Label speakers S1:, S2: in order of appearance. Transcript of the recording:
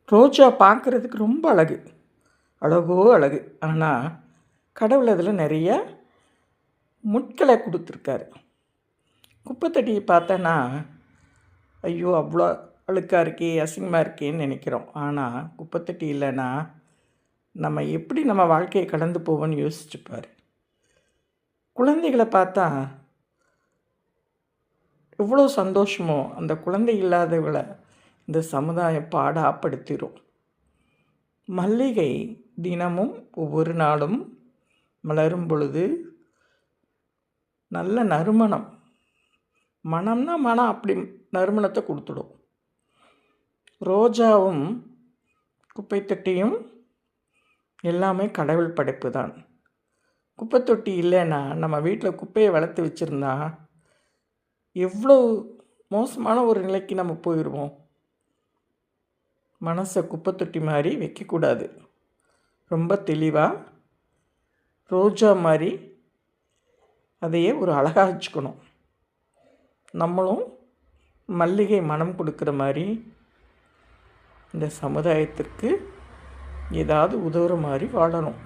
S1: ரோஜா பார்க்குறதுக்கு ரொம்ப அழகு, அழகோ அழகு. ஆனால் கடவுள் அதில் நிறைய முட்களை கொடுத்துருக்காரு. குப்பை தொட்டியை பார்த்தோன்னா ஐயோ அவ்வளோ அழுக்காக இருக்கே, அசிங்கமாக இருக்கேன்னு நினைக்கிறோம். ஆனால் குப்பை தொட்டி இல்லைன்னா நம்ம எப்படி நம்ம வாழ்க்கையை கடந்து போவோன்னு யோசிச்சுப்பார். குழந்தைகளை பார்த்தா எவ்வளோ சந்தோஷமோ, அந்த குழந்தை இல்லாதவங்களை இந்த சமுதாயம் பாடாப்படுத்திடும். மல்லிகை தினமும் ஒவ்வொரு நாளும் மலரும் பொழுது நல்ல நறுமணம், மனம்னா மனம் அப்படி நறுமணத்தை கொடுத்துடும். ரோஜாவும் குப்பை தொட்டியும் எல்லாமே கடவுள் படைப்பு தான். குப்பை தொட்டி இல்லைன்னா நம்ம வீட்டில் குப்பையை வளர்த்து வச்சுருந்தா எவ்வளோ மோசமான ஒரு நிலைக்கு நம்ம போயிடுவோம். மனசை குப்பை தொட்டி மாதிரி வைக்கக்கூடாது. ரொம்ப தெளிவாக ரோஜா மாதிரி அதையே ஒரு அழகாக வச்சுக்கணும். நம்மளும் மல்லிகை மனம் கொடுக்குற மாதிரி இந்த சமுதாயத்திற்கு ஏதாவது உதவுற மாதிரி வாழணும்.